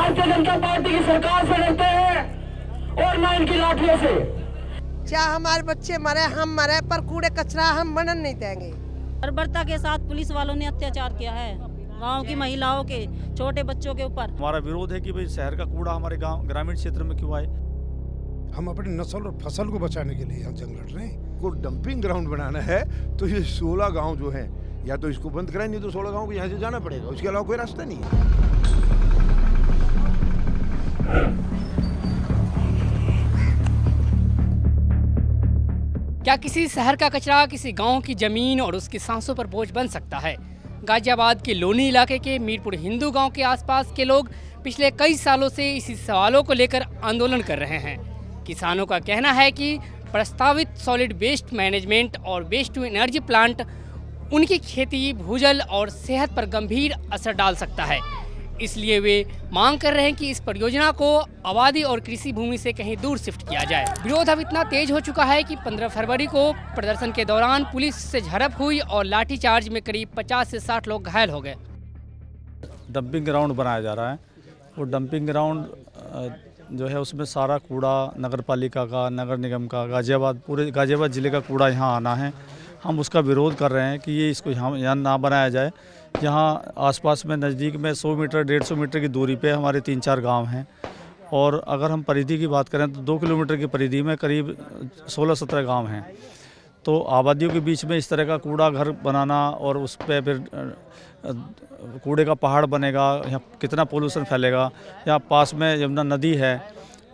Bharatiya Janata party की सरकार से डरते हैं और न इनकी लाठियों से। चाहे हमारे बच्चे मरे हम मरे, पर कूड़े कचरा हम बनन नहीं देंगे। बर्बरता के साथ पुलिस वालों ने अत्याचार किया है गांव की महिलाओं के, छोटे बच्चों के ऊपर। हमारा विरोध है कि भाई शहर का कूड़ा हमारे गांव ग्रामीण क्षेत्र में क्यों आए। हम अपनी नस्ल और फसल को बचाने के लिए यहाँ जंग लड़ रहे हैं। को डंपिंग ग्राउंड बनाना है तो ये 16 गांव जो हैं, या तो इसको बंद कराएं, नहीं तो 16 गांव को यहाँ से जाना पड़ेगा, उसके अलावा कोई रास्ता नहीं है। क्या किसी शहर का कचरा किसी गांव की जमीन और उसकी सांसों पर बोझ बन सकता है? गाजियाबाद के लोनी इलाके के मीरपुर हिंदू गांव के आसपास के लोग पिछले कई सालों से इसी सवालों को लेकर आंदोलन कर रहे हैं। किसानों का कहना है कि प्रस्तावित सॉलिड वेस्ट मैनेजमेंट और वेस्ट टू एनर्जी प्लांट उनकी खेती, भूजल और सेहत पर गंभीर असर डाल सकता है। इसलिए वे मांग कर रहे हैं कि इस परियोजना को आबादी और कृषि भूमि से कहीं दूर शिफ्ट किया जाए। विरोध अब इतना तेज हो चुका है कि 15 फरवरी को प्रदर्शन के दौरान पुलिस से झड़प हुई और लाठीचार्ज में करीब 50 से 60 लोग घायल हो गए। डंपिंग ग्राउंड बनाया जा रहा है। वो डंपिंग ग्राउंड जो है उसमें सारा कूड़ा नगर पालिका का, नगर निगम का, पूरे गाजियाबाद ज़िले का कूड़ा यहाँ आना है। हम उसका विरोध कर रहे हैं कि ये इसको यहाँ ना बनाया जाए। यहाँ आसपास में नज़दीक में 100 मीटर 150 मीटर की दूरी पे हमारे 3-4 गांव हैं, और अगर हम परिधि की बात करें तो 2 किलोमीटर की परिधि में करीब 16-17 गांव हैं। तो आबादियों के बीच में इस तरह का कूड़ा घर बनाना और उस पर फिर कूड़े का पहाड़ बनेगा, यहाँ कितना पोल्यूशन फैलेगा। यहाँ पास में यमुना नदी है,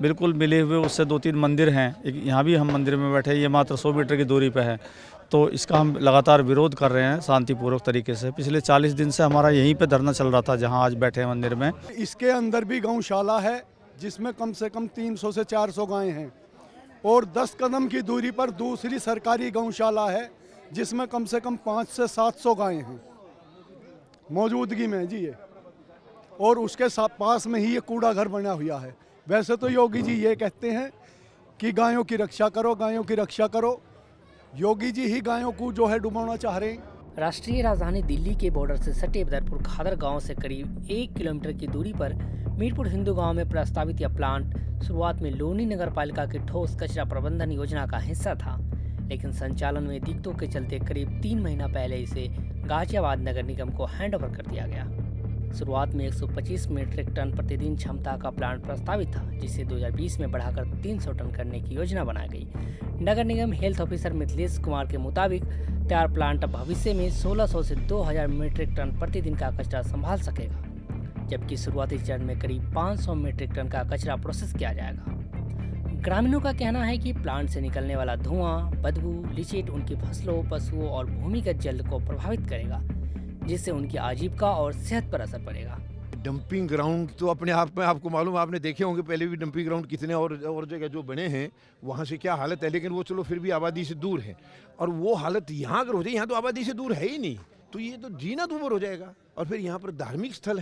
बिल्कुल मिले हुए उससे 2-3 मंदिर हैं। यहाँ भी हम मंदिर में बैठे, ये मात्र 100 मीटर की दूरी पे है। तो इसका हम लगातार विरोध कर रहे हैं शांतिपूर्वक तरीके से। पिछले 40 दिन से हमारा यहीं पे धरना चल रहा था, जहाँ आज बैठे हैं मंदिर में। इसके अंदर भी गौशाला है जिसमें कम से कम 300 से 400 गायें हैं, और 10 कदम की दूरी पर दूसरी सरकारी गौशाला है जिसमें कम से कम 500 से 700 गायें हैं मौजूदगी में जी ये, और उसके पास में ही ये कूड़ा घर बना हुआ है। वैसे तो योगी जी ये कहते हैं कि गायों की रक्षा करो, गायों की रक्षा करो। योगी जी ही गायों को जो है डुबाना चाह रहे हैं। राष्ट्रीय राजधानी दिल्ली के बॉर्डर से सटे बदरपुर खादर गांव से करीब 1 किलोमीटर की दूरी पर मीरपुर हिंदू गांव में प्रस्तावित यह प्लांट शुरुआत में लोनी नगर पालिका की ठोस कचरा प्रबंधन योजना का हिस्सा था, लेकिन संचालन में दिक्कतों के चलते करीब 3 महीना पहले इसे गाजियाबाद नगर निगम को हैंडओवर कर दिया गया। शुरुआत में 125 मीट्रिक टन प्रतिदिन क्षमता का प्लांट प्रस्तावित था, जिसे 2020 में बढ़ाकर 300 टन करने की योजना बनाई गई। नगर निगम हेल्थ ऑफिसर मिथिलेश कुमार के मुताबिक तैयार प्लांट भविष्य में 1600 से 2000 मीट्रिक टन प्रतिदिन का कचरा संभाल सकेगा, जबकि शुरुआती चरण में करीब 500 मीट्रिक टन का कचरा प्रोसेस किया जाएगा। ग्रामीणों का कहना है कि प्लांट से निकलने वाला धुआं, बदबू, लीचेट उनकी फसलों, पशुओं और भूमिगत जल को प्रभावित करेगा, जिससे उनकी आजीविका और सेहत पर असर पड़ेगा। डंपिंग ग्राउंड तो अपने आप में आपको मालूम, आपने देखे होंगे पहले भी डंपिंग ग्राउंड कितने और जगह जो बने हैं वहाँ से क्या हालत है, लेकिन वो चलो फिर भी आबादी से दूर है। और वो हालत यहाँ अगर हो जाए, यहाँ तो आबादी से दूर है ही नहीं, तो ये तो जीना दूभर हो जाएगा। और फिर यहाँ पर धार्मिक स्थल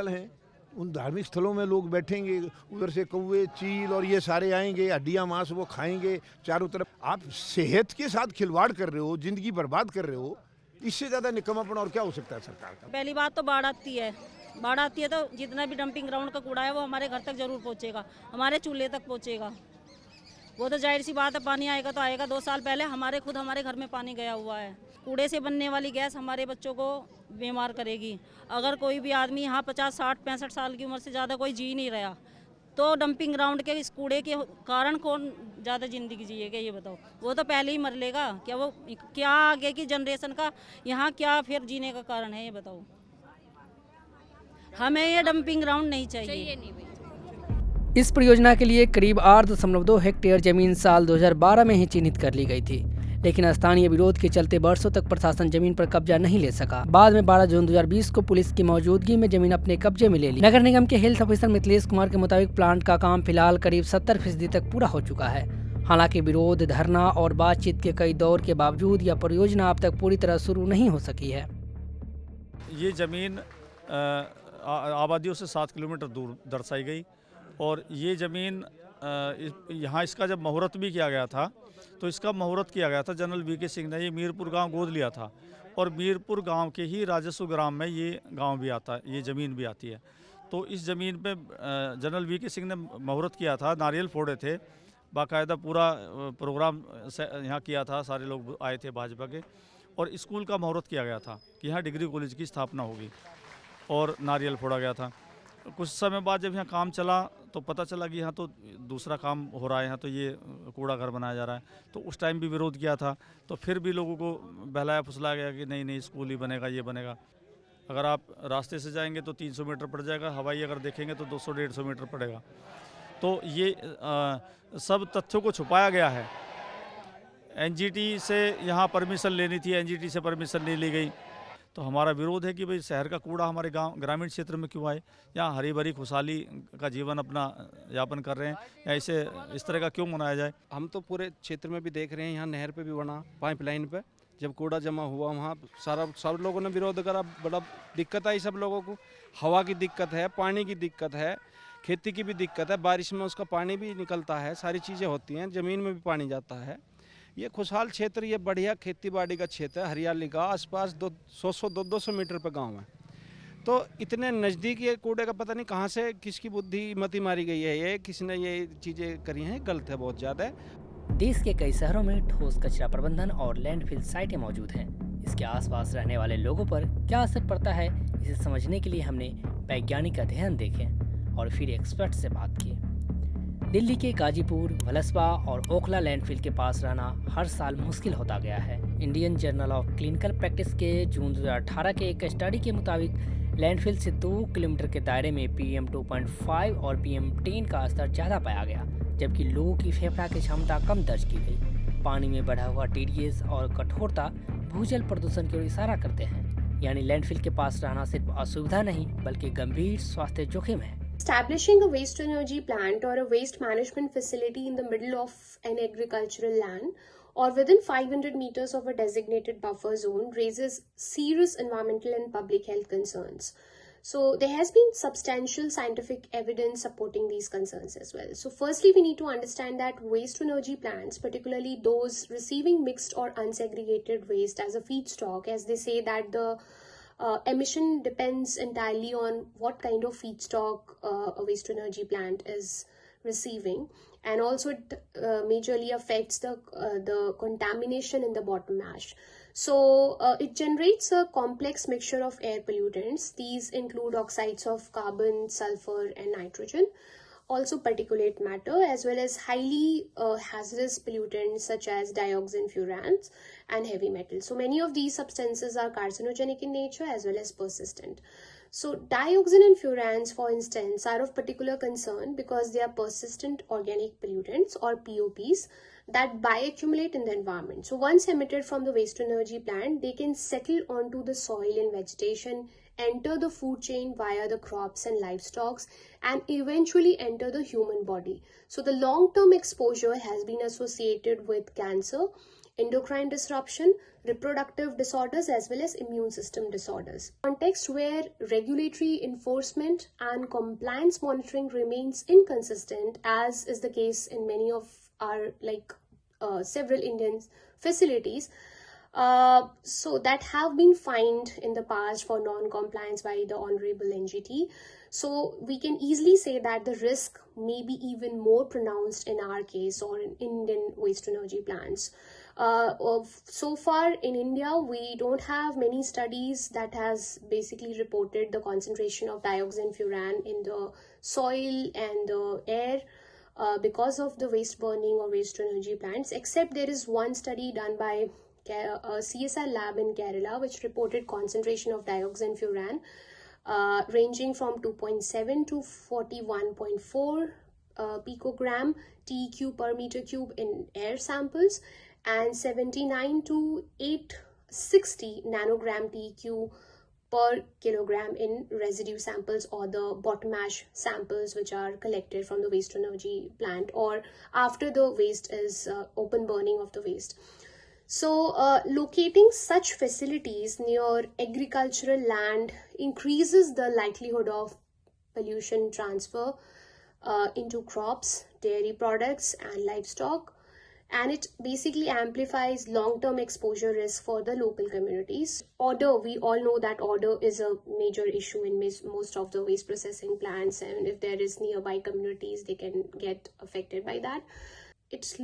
हैं, उन धार्मिक स्थलों में लोग बैठेंगे, उधर से कौवे, चील और ये सारे आएंगे, हड्डियाँ मांस वो खाएंगे चारों तरफ। आप सेहत के साथ खिलवाड़ कर रहे हो, जिंदगी बर्बाद कर रहे हो। इससे ज़्यादा निकम्मापन और क्या हो सकता है सरकार का। पहली बात तो बाढ़ आती है तो जितना भी डंपिंग ग्राउंड का कूड़ा है वो हमारे घर तक जरूर पहुंचेगा, हमारे चूल्हे तक पहुंचेगा। वो तो जाहिर सी बात है, पानी आएगा तो आएगा। 2 साल पहले हमारे घर में पानी गया हुआ है। कूड़े से बनने वाली गैस हमारे बच्चों को बीमार करेगी। अगर कोई भी आदमी यहाँ 50, 60, 65 साल की उम्र से ज़्यादा कोई जी नहीं रहा, तो डंपिंग ग्राउंड के इस कूड़े के कारण कौन ज़्यादा ज़िंदगी जिएगा, ये बताओ। वो तो पहले ही मर लेगा, क्या आगे की जनरेशन का यहाँ क्या फिर जीने का कारण है, ये बताओ। हमें ये डंपिंग ग्राउंड नहीं चाहिए। इस परियोजना के लिए करीब 8.2 हेक्टेयर जमीन साल 2012 में ही चिन्हित कर ली गई थी, लेकिन स्थानीय विरोध के चलते वर्षों तक प्रशासन जमीन पर कब्जा नहीं ले सका। बाद में 12 जून 2020 को पुलिस की मौजूदगी में जमीन अपने कब्जे में ले ली। नगर निगम के हेल्थ ऑफिसर मिथिलेश कुमार के मुताबिक प्लांट का काम फिलहाल करीब 70% तक पूरा हो चुका है। हालांकि विरोध, धरना और बातचीत के कई दौर के बावजूद यह परियोजना अब तक पूरी तरह शुरू नहीं हो सकी है। ये ज़मीन आबादियों से 7 किलोमीटर दूर दर्शाई गई, और ये ज़मीन यहाँ इसका जब मुहूर्त भी किया गया था तो इसका मुहूर्त किया गया था जनरल वीके सिंह ने। ये मीरपुर गांव गोद लिया था, और मीरपुर गांव के ही राजस्व ग्राम में ये गांव भी आता है, ये ज़मीन भी आती है। तो इस ज़मीन पे जनरल वी के सिंह ने मुहूर्त किया था, नारियल फोड़े थे, बाकायदा पूरा प्रोग्राम यहाँ किया था, सारे लोग आए थे भाजपा के, और स्कूल का मुहूर्त किया गया था कि यहाँ डिग्री कॉलेज की स्थापना होगी और नारियल फोड़ा गया था। कुछ समय बाद जब यहाँ काम चला तो पता चला कि यहाँ तो दूसरा काम हो रहा है, यहाँ तो ये कूड़ा घर बनाया जा रहा है। तो उस टाइम भी विरोध किया था, तो फिर भी लोगों को बहलाया फुसलाया गया कि नहीं नहीं स्कूल ही बनेगा, ये बनेगा। अगर आप रास्ते से जाएंगे तो 300 मीटर पड़ जाएगा, हवाई अगर देखेंगे तो 200-150 मीटर पड़ेगा। तो ये सब तथ्यों को छुपाया गया है। एनजीटी से यहाँ परमिशन लेनी थी, एनजीटी से परमिशन नहीं ली गई। तो हमारा विरोध है कि भाई शहर का कूड़ा हमारे गांव ग्रामीण क्षेत्र में क्यों आए, यहाँ हरी भरी खुशहाली का जीवन अपना यापन कर रहे हैं, या इसे इस तरह का क्यों मनाया जाए। हम तो पूरे क्षेत्र में भी देख रहे हैं, यहाँ नहर पे भी बना पाइपलाइन पे, जब कूड़ा जमा हुआ वहाँ सब लोगों ने विरोध करा, बड़ा दिक्कत आई सब लोगों को। हवा की दिक्कत है, पानी की दिक्कत है, खेती की भी दिक्कत है, बारिश में उसका पानी भी निकलता है, सारी चीज़ें होती हैं, ज़मीन में भी पानी जाता है। ये खुशहाल क्षेत्र, ये बढ़िया खेती बाड़ी का क्षेत्र है, हरियाली का, आसपास 200 मीटर पे गांव है। तो इतने नज़दीक ये कूड़े का पता नहीं कहाँ से किसकी बुद्धि मति मारी गई है, ये किसने ये चीज़ें करी हैं, गलत है बहुत ज़्यादा। देश के कई शहरों में ठोस कचरा प्रबंधन और लैंडफिल साइटें मौजूद हैं। इसके आसपास रहने वाले लोगों पर क्या असर पड़ता है, इसे समझने के लिए हमने वैज्ञानिक अध्ययन देखे और फिर एक्सपर्ट से बात की। दिल्ली के गाजीपुर, वलसबा और ओखला लैंडफिल के पास रहना हर साल मुश्किल होता गया है। Indian journal of clinical practice के जून 2018 के एक स्टडी के मुताबिक लैंडफिल से 2 किलोमीटर के दायरे में PM 2.5 और PM 10 का स्तर ज़्यादा पाया गया, जबकि लोगों की फेफड़ा की क्षमता कम दर्ज की गई। पानी में बढ़ा हुआ TDS और कठोरता भूजल प्रदूषण की ओर इशारा करते हैं, यानी लैंडफिल के पास रहना सिर्फ असुविधा नहीं बल्कि गंभीर स्वास्थ्य जोखिम है। Establishing a waste to energy plant or a waste management facility in the middle of an agricultural land or within 500 meters of a designated buffer zone raises serious environmental and public health concerns. So there has been substantial scientific evidence supporting these concerns as well. So firstly, we need to understand that waste to energy plants, particularly those receiving mixed or unsegregated waste as a feedstock, as they say that the emission depends entirely on what kind of feedstock a waste to energy plant is receiving, and also it majorly affects the contamination in the bottom ash. So it generates a complex mixture of air pollutants. These include oxides of carbon, sulfur and nitrogen, also particulate matter, as well as highly hazardous pollutants such as dioxin, furans and heavy metals. So many of these substances are carcinogenic in nature as well as persistent. So dioxin and furans, for instance, are of particular concern because they are persistent organic pollutants or POPs that bioaccumulate in the environment. So once emitted from the waste to energy plant, they can settle onto the soil and vegetation, enter the food chain via the crops and livestock, and eventually enter the human body. So the long-term exposure has been associated with cancer, endocrine disruption, reproductive disorders as well as immune system disorders. Context where regulatory enforcement and compliance monitoring remains inconsistent, as is the case in many of our several Indian facilities, so that have been fined in the past for non-compliance by the Honorable NGT. So we can easily say that the risk may be even more pronounced in our case or in Indian waste to energy plants. So far in India, we don't have many studies that has basically reported the concentration of dioxin, furan in the soil and the air because of the waste burning or waste to energy plants, except there is one study done by a CSI lab in Kerala which reported concentration of dioxin, furan ranging from 2.7 to 41.4 picogram TEQ per meter cube in air samples, and 79 to 860 nanogram TEQ per kilogram in residue samples or the bottom ash samples which are collected from the waste to energy plant or after the waste is open burning of the waste. So locating such facilities near agricultural land increases the likelihood of pollution transfer into crops, dairy products and livestock, and it basically amplifies long-term exposure risk for the local communities. Odor, we all know that odor is a major issue in most of the waste processing plants, and if there is nearby communities, they can get affected by that. It's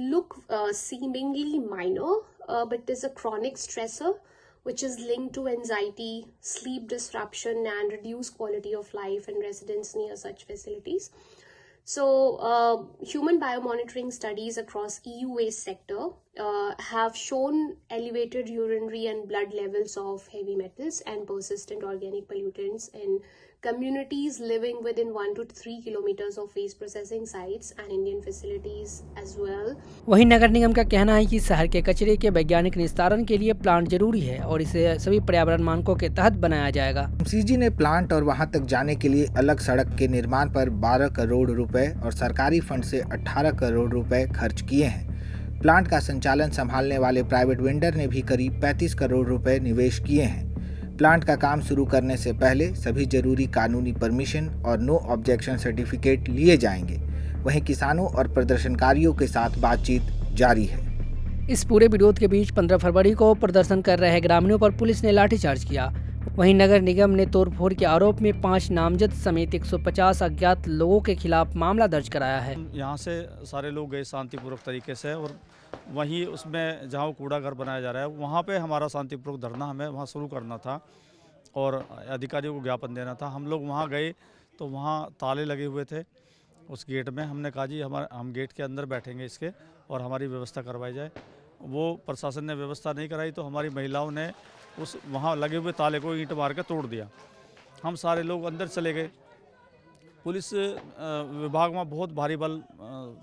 seemingly minor, but it is a chronic stressor which is linked to anxiety, sleep disruption, and reduced quality of life in residents near such facilities. So, human biomonitoring studies across EU waste sector have shown elevated urinary and blood levels of heavy metals and persistent organic pollutants in communities living within 1 to 3 kilometers of waste processing sites and Indian facilities as well. वहीं नगर निगम का कहना है कि शहर के कचरे के वैज्ञानिक निस्तारण के लिए प्लांट जरूरी है और इसे सभी पर्यावरण मानकों के तहत बनाया जाएगा। एमसीजी ने प्लांट और वहां तक जाने के लिए अलग सड़क के निर्माण पर 12 करोड़ रुपए और सरकारी फंड से 18 करोड़ रुपए खर्च किए हैं। प्लांट का संचालन संभालने वाले प्राइवेट वेंडर ने भी करीब 35 करोड़ रुपए निवेश किए हैं। प्लांट का काम शुरू करने से पहले सभी जरूरी कानूनी परमिशन और नो ऑब्जेक्शन सर्टिफिकेट लिए जाएंगे। वहीं किसानों और प्रदर्शनकारियों के साथ बातचीत जारी है। इस पूरे विरोध के बीच 15 फरवरी को प्रदर्शन कर रहे ग्रामीणों पर पुलिस ने लाठीचार्ज किया। वहीं नगर निगम ने तोड़फोड़ के आरोप में 5 नामजद समेत 150 अज्ञात लोगों के खिलाफ मामला दर्ज कराया है। यहाँ से सारे लोग गए शांतिपूर्वक तरीके से, और वहीं उसमें जहाँ कूड़ा घर बनाया जा रहा है वहाँ पे हमारा शांतिपूर्वक धरना हमें वहाँ शुरू करना था और अधिकारियों को ज्ञापन देना था। हम लोग वहाँ गए तो वहाँ ताले लगे हुए थे उस गेट में। हमने कहा जी हम गेट के अंदर बैठेंगे इसके और हमारी व्यवस्था करवाई जाए। वो प्रशासन ने व्यवस्था नहीं कराई तो हमारी महिलाओं ने उस वहाँ लगे हुए ताले को ईंट मार के तोड़ दिया। हम सारे लोग अंदर चले गए। पुलिस विभाग में बहुत भारी बल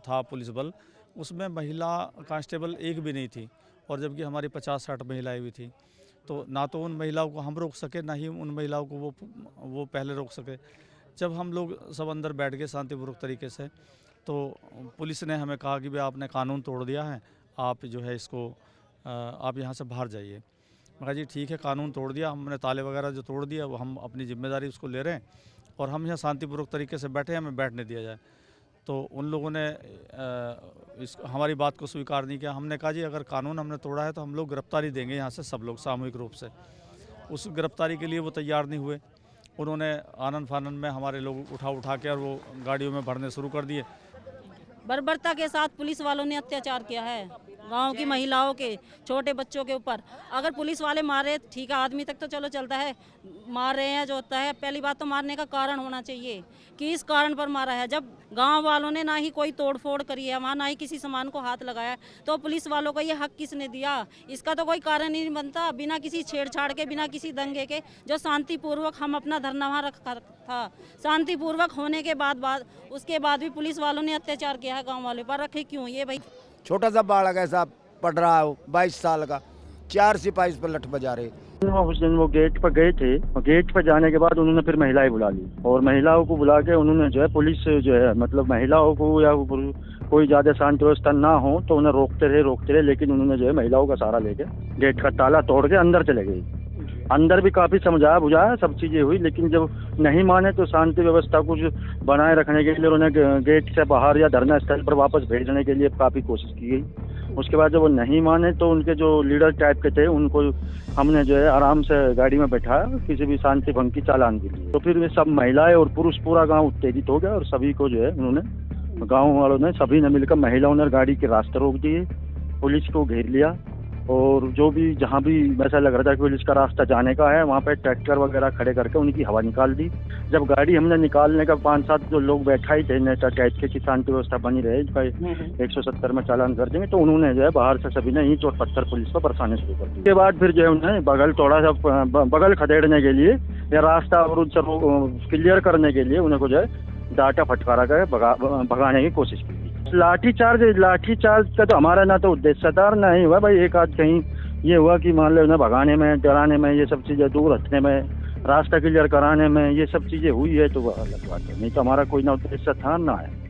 था, पुलिस बल, उसमें महिला कांस्टेबल एक भी नहीं थी, और जबकि हमारी 50-60 महिलाएं भी थी। तो ना तो उन महिलाओं को हम रोक सके, ना ही उन महिलाओं को वो पहले रोक सके। जब हम लोग सब अंदर बैठ गए शांतिपूर्वक तरीके से, तो पुलिस ने हमें कहा कि भाई आपने कानून तोड़ दिया है, आप जो है इसको आप यहाँ से बाहर जाइए। मैं कहा जी ठीक है, कानून तोड़ दिया, हमने ताले वगैरह जो तोड़ दिया वो हम अपनी जिम्मेदारी उसको ले रहे हैं और हम यहाँ शांतिपूर्वक तरीके से बैठे हैं, हमें बैठने दिया जाए। तो उन लोगों ने हमारी बात को स्वीकार नहीं किया। हमने कहा जी अगर कानून हमने तोड़ा है तो हम लोग गिरफ्तारी देंगे यहाँ से सब लोग सामूहिक रूप से। उस गिरफ्तारी के लिए वो तैयार नहीं हुए। उन्होंने आनन फानन में हमारे लोग उठा के और वो गाड़ियों में भरने शुरू कर दिए। बर्बरता के साथ पुलिस वालों ने अत्याचार किया है गांव की महिलाओं के, छोटे बच्चों के ऊपर। अगर पुलिस वाले मारे ठीक है, आदमी तक तो चलो चलता है, मार रहे हैं जो होता है। पहली बात तो मारने का कारण होना चाहिए कि इस कारण पर मारा है। जब गांव वालों ने ना ही कोई तोड़फोड़ करी है, वहाँ ना ही किसी सामान को हाथ लगाया है, तो पुलिस वालों को ये हक किसने दिया? इसका तो कोई कारण ही नहीं बनता। बिना किसी छेड़छाड़ के, बिना किसी दंगे के, जो शांतिपूर्वक हम अपना धरना वहाँ रखा था, शांतिपूर्वक होने के बाद उसके बाद भी पुलिस वालों ने अत्याचार किया है गाँव वाले पर। रखे क्यों ये भाई? छोटा सा बालक ऐसा पढ़ रहा है 22 साल का, 4 सिपाही इस पर लठ बजा रहे। उस दिन वो गेट पर गए थे, गेट पर जाने के बाद उन्होंने फिर महिलाएं बुला ली और महिलाओं को बुला के उन्होंने जो है पुलिस जो है मतलब महिलाओं को या कोई ज्यादा शांति व्यवस्था ना हो तो उन्हें रोकते रहे, लेकिन उन्होंने जो है महिलाओं का सहारा लेके गेट का ताला तोड़ के अंदर चले गए। अंदर भी काफी समझाया बुझाया, सब चीजें हुई, लेकिन जब नहीं माने तो शांति व्यवस्था कुछ बनाए रखने के लिए उन्हें गेट से बाहर या धरना स्थल पर वापस भेजने के लिए काफी कोशिश की गई। उसके बाद जब वो नहीं माने तो उनके जो लीडर टाइप के थे उनको हमने जो है आराम से गाड़ी में बैठाया किसी भी शांति भंग की चालान के लिए। तो फिर सब महिलाएं और पुरुष पूरा गांव उत्तेजित हो गया और सभी को जो है उन्होंने गांव वालों ने सभी ने मिलकर महिलाओं ने गाड़ी के रास्ते रोक दिए, पुलिस को घेर लिया और जो भी जहां भी ऐसा लग रहा था कि पुलिस का रास्ता जाने का है वहां पे ट्रैक्टर वगैरह खड़े करके उनकी हवा निकाल दी। जब गाड़ी हमने निकालने का 5-7 जो लोग बैठा ही थे नेता टाइप के कि शांति व्यवस्था बनी रहे, 170 में चालान कर देंगे, तो उन्होंने जो है बाहर से सभी ने ईंट और पत्थर पुलिस पर बरसाने शुरू कर दिए। उसके बाद फिर जो है उन्हें बगल थोड़ा सा बगल खदेड़ने के लिए या रास्ता और क्लियर करने के लिए उन्हें को जो है डाटा फटकारा कर भगाने की कोशिश की। लाठीचार्ज का तो हमारा ना तो उद्देश्य था ना ही हुआ भाई। एक आध कहीं ये हुआ कि मान लो उन्हें भगाने में, डराने में, ये सब चीजें दूर हटने में, रास्ता क्लियर कराने में ये सब चीजें हुई है तो वह अलग बात है, नहीं तो हमारा कोई ना उद्देश्य था ना है।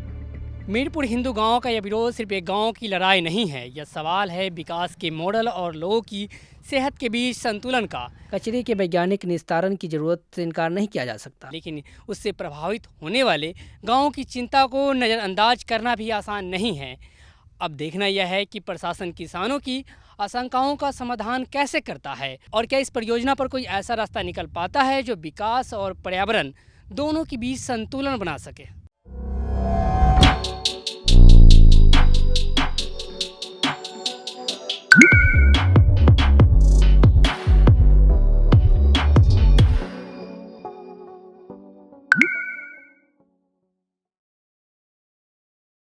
मीरपुर हिंदू गांव का यह विरोध सिर्फ एक गांव की लड़ाई नहीं है, यह सवाल है विकास के मॉडल और लोगों की सेहत के बीच संतुलन का। कचरे के वैज्ञानिक निस्तारण की जरूरत से इनकार नहीं किया जा सकता, लेकिन उससे प्रभावित होने वाले गांवों की चिंता को नज़रअंदाज करना भी आसान नहीं है। अब देखना यह है कि प्रशासन किसानों की आशंकाओं का समाधान कैसे करता है और क्या इस परियोजना पर कोई ऐसा रास्ता निकल पाता है जो विकास और पर्यावरण दोनों के बीच संतुलन बना सके।